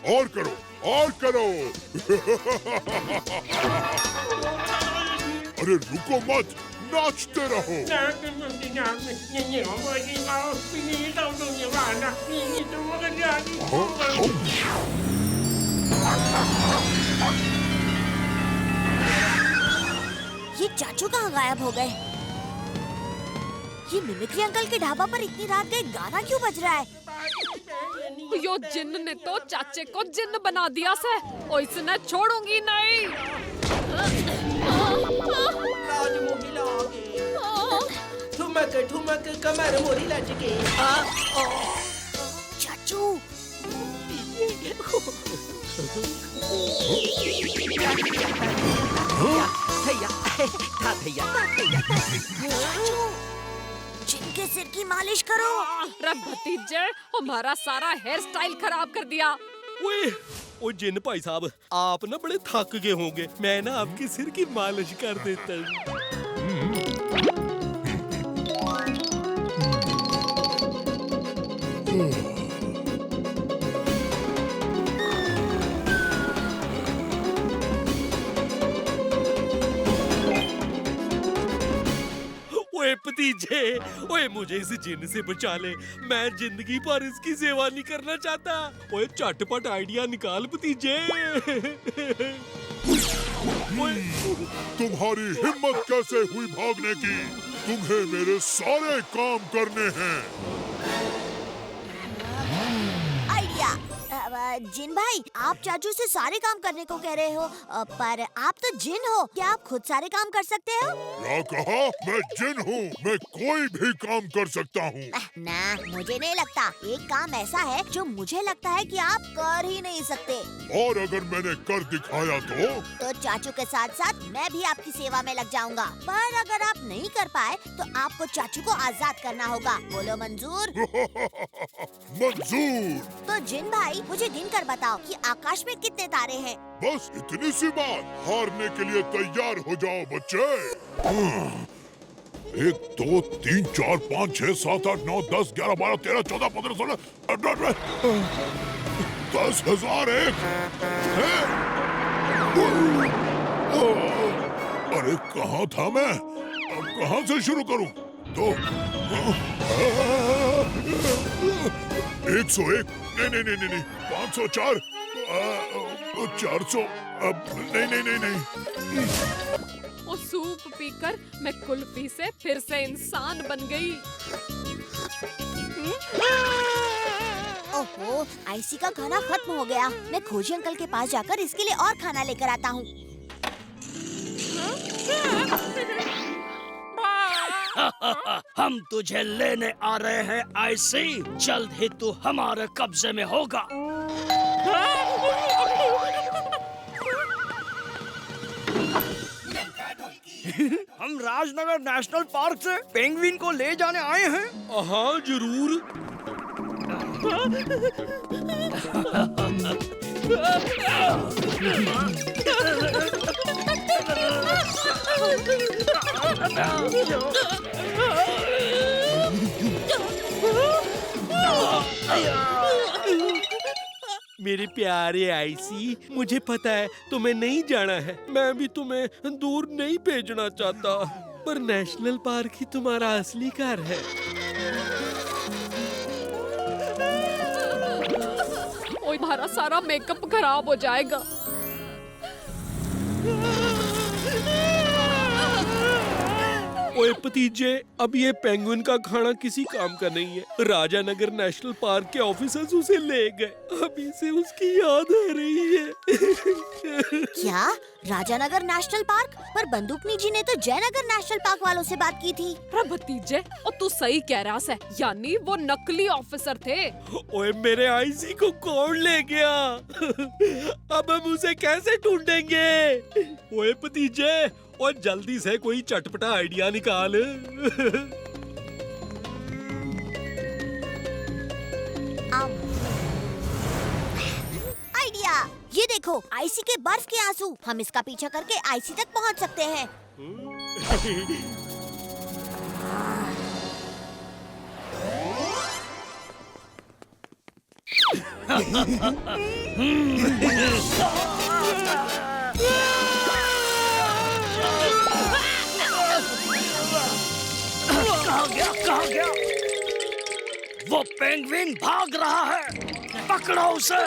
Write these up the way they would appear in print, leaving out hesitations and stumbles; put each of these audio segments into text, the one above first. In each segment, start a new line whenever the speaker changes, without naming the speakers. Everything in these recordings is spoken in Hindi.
और करो, और करो। अरे रुको मत, नाचते रहो।
ये चाचू कहाँ गायब हो गए? ये मिमिक्री अंकल के ढाबा पर इतनी रात गए गाना क्यों बज रहा है?
यो जिन्न ने तो चाचे को जिन्न बना दिया से, और इसने छोड़ूंगी नहीं।
ठुमक ठुमक कमर मोरी लचके।
चाचू चाचू जिनके सिर की मालिश करो।
अरे भतीजे, हमारा सारा हेयर स्टाइल खराब कर दिया।
ओ जिन भाई साहब, आप ना बड़े थक गए होंगे, मैं ना आपके सिर की मालिश कर देता हूँ। ओए भतीजे, ओए मुझे इस जिन से बचा ले, मैं जिंदगी भर इसकी सेवा नहीं करना चाहता। ओए झटपट आइडिया निकाल भतीजे।
तुम्हारी हिम्मत कैसे हुई भागने की? तुम्हें मेरे सारे काम करने हैं।
आइडिया। जिन भाई, आप चाचू से सारे काम करने को कह रहे हो, पर आप तो जिन हो, क्या आप खुद सारे काम कर सकते हो?
क्या कहा? मैं जिन हूँ, मैं कोई भी काम कर सकता हूँ।
ना, मुझे नहीं लगता। एक काम ऐसा है जो मुझे लगता है कि आप कर ही नहीं सकते।
और अगर मैंने कर दिखाया
तो चाचू के साथ साथ मैं भी आपकी सेवा में लग जाऊंगा। पर अगर आप नहीं कर पाए तो आपको चाचू को आजाद करना होगा। बोलो मंजूर?
मंजूर।
तो जिन भाई, मुझे गिनकर बताओ कि आकाश में कितने तारे हैं?
बस इतनी सी बात। हारने के लिए तैयार हो जाओ बच्चे। 1 2 3 4 5 6 7 8 9 10 11 12 13 14 15 16 10,001 है? अरे कहाँ था मैं? अब कहाँ से शुरू करूं? तो 101, नहीं 504, 400, नहीं।
वो सूप पीकर मैं कुल्फी से फिर से इंसान बन गई।
ओहो, आईसी का खाना खत्म हो गया। मैं खोजी अंकल के पास जाकर इसके लिए और खाना लेकर आता हूँ।
हम तुझे लेने आ रहे हैं आईसी, जल्द ही तू हमारे कब्जे में होगा। हम राजनगर नेशनल पार्क से पेंगुइन को ले जाने आए हैं।
हाँ जरूर। मेरे प्यारे आईसी, मुझे पता है तुम्हें नहीं जाना है, मैं भी तुम्हें दूर नहीं भेजना चाहता, पर नेशनल पार्क ही तुम्हारा असली घर है।
ओए, हमारा सारा मेकअप खराब हो जाएगा।
ओए भतीजे, अब ये पेंगुइन का खाना किसी काम का नहीं है। राजा नगर नेशनल पार्क के ऑफिसर्स उसे ले गए। अभी से उसकी याद आ रही है।
क्या? Rajanagar national park? पर बंदूकनी जी ने तो जयनगर नेशनल पार्क वालों से बात की थी।
अरे भतीजे, और तू सही कह रहा है, यानी वो नकली ऑफिसर थे।
ओए, मेरे आईसी को कौन ले गया? अब हम उसे कैसे ढूंढेंगे? ओए भतीजे, और जल्दी से कोई चटपटा आइडिया निकाल।
आइडिया! ये देखो, आईसी के बर्फ के आंसू। हम इसका पीछा करके आईसी तक पहुंच सकते हैं।
कहाँ गया? वो पेंगुइन भाग रहा है, पकड़ो उसे।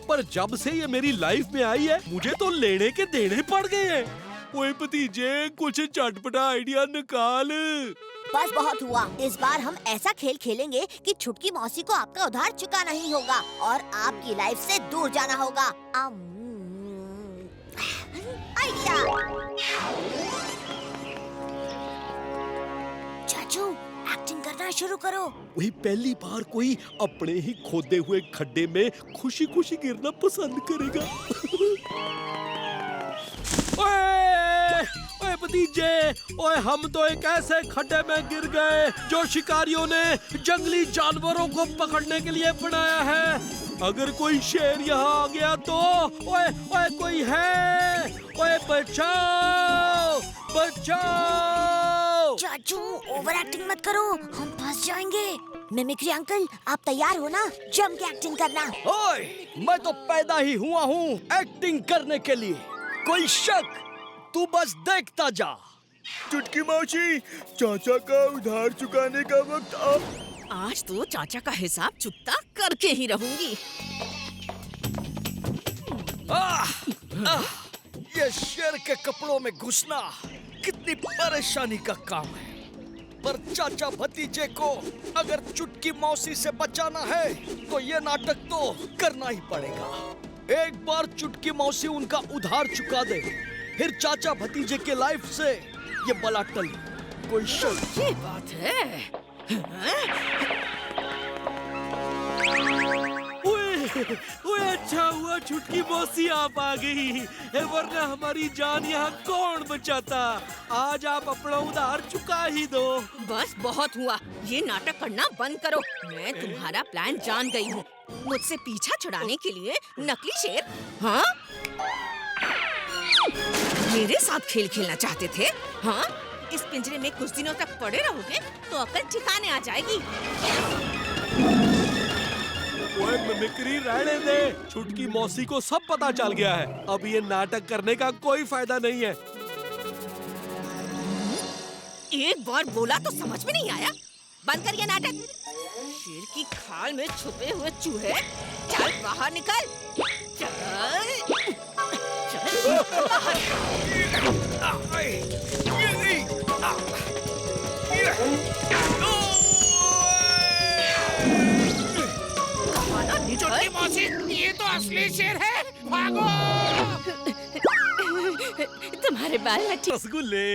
पर जब से ये मेरी लाइफ में आई है मुझे तो लेने के देने पड़ गए हैं। ओए भतीजे, कुछ चटपटा आइडिया निकाल।
बस बहुत हुआ। इस बार हम ऐसा खेल खेलेंगे कि छुटकी मौसी को आपका उधार चुकाना ही होगा और आपकी लाइफ से दूर जाना होगा। आइडिया। चाचू, एक्टिंग करना शुरू करो।
वही पहली बार कोई अपने ही खोदे हुए खड्डे में खुशी खुशी गिरना पसंद करेगा। ओए भतीजे, ओए हम तो एक ऐसे खड्डे में गिर गए जो शिकारियों ने जंगली जानवरों को पकड़ने के लिए बनाया है। अगर कोई शेर यहाँ आ गया तो ओए कोई है? ओए बचाओ बचाओ।
चाचू, ओवर एक्टिंग मत करो, हम फंस जाएंगे। मिमिक्री अंकल, आप तैयार हो ना? जम के एक्टिंग करना।
ओए, मैं तो पैदा ही हुआ हूँ एक्टिंग करने के लिए। कोई शक? तू बस देखता जा।
चुटकी मौसी, चाचा का उधार चुकाने का वक्त अब।
आज तो चाचा का हिसाब चुकता करके ही रहूंगी।
ये शेर के कपड़ों में घुसना कितनी परेशानी का काम है। पर चाचा भतीजे को अगर चुटकी मौसी से बचाना है तो ये नाटक तो करना ही पड़ेगा। एक बार चुटकी मौसी उनका उधार चुका दे, फिर चाचा भतीजे के लाइफ से ये बला टल। कोई शक?
ये बात है।
ओए अच्छा हुआ छुटकी मौसी आप आ गई, वरना हमारी जान यहाँ कौन बचाता। आज आप अपना उधार चुका ही दो।
बस बहुत हुआ, ये नाटक करना बंद करो। मैं तुम्हारा प्लान जान गई हूँ। मुझसे पीछा छुड़ाने के लिए नकली शेर, हाँ? मेरे साथ खेल खेलना चाहते थे, हाँ? इस पिंजरे में कुछ दिनों तक पड़े रहोगे तो अकल ठिकाने आ जाएगी।
ओए मिमिक्री रहने दे, छुटकी मौसी को सब पता चल गया है। अब ये नाटक करने का कोई फायदा नहीं है।
एक बार बोला तो समझ में नहीं आया? बंद कर ये नाटक। शेर की खाल में छुपे हुए चूहे, चल बाहर निकल। चल बाहर।
चुटकी मौसी, ये तो असली शेर है, भागो!
तुम्हारे बाल में ठीक।
रसगुल्ले।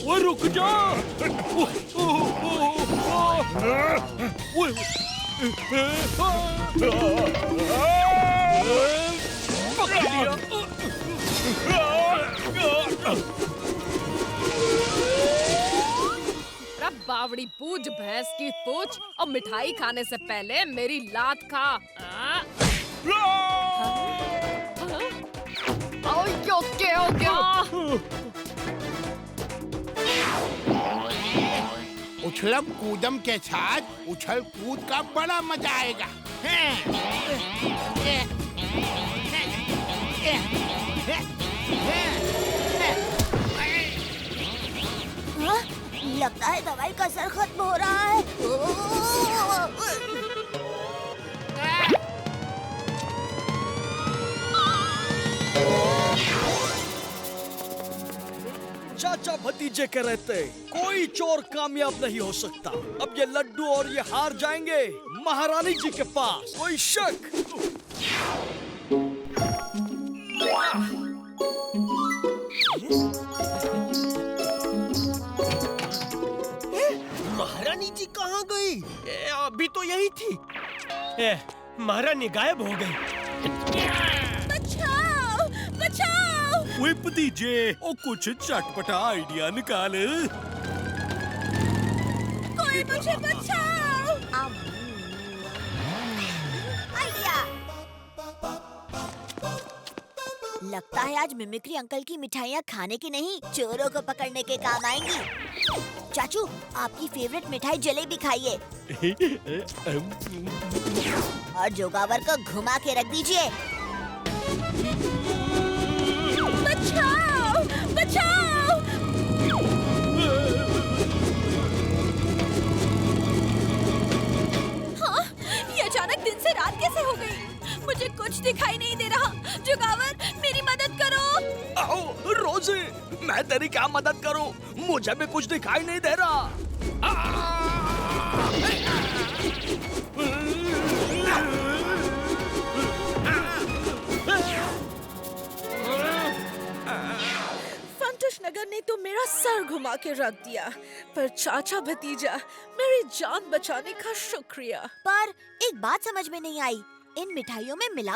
ओए रुक जा। पकड़ लिया।
बावड़ी पूछ भैंस की पूछ, और मिठाई खाने से पहले मेरी लात खा। क्या हो गया?
उछलम कूदम के साथ उछल कूद का बड़ा मजा आएगा।
लगता है दवाई का असर खत्म हो रहा है।
चाचा भतीजे के रहते कोई चोर कामयाब नहीं हो सकता। अब ये लड्डू और ये हार जाएंगे महारानी जी के पास। कोई शक?
महारानी जी कहाँ
कहाँ गई?
अभी तो यही थी।
महारानी गायब हो गई।
बचाओ बचाओ।
ओए भतीजे, ओ कुछ चटपटा आइडिया निकाल।
कोई मुझे बचाओ। आइडिया। लगता है आज मिमिक्री अंकल की मिठाइयाँ खाने की नहीं, चोरों को पकड़ने के काम आएंगी। चाचू, आपकी फेवरेट मिठाई जलेबी खाइए और जोगावर को घुमा के रख दीजिए। बचाओ बचाओ। हाँ, ये अचानक दिन से रात कैसे हो गई? मुझे कुछ दिखाई नहीं दे रहा। जोगावर, मेरी मदद करो।
आओ रोजी, मैं तेरी क्या मदद करूं? मुझे भी कुछ दिखाई नहीं दे रहा।
फंटूश नगर ने तो मेरा सर घुमा के रख दिया, पर चाचा भतीजा मेरी जान बचाने का शुक्रिया।
पर एक बात समझ में नहीं आई, इन मिठाइयों में मिला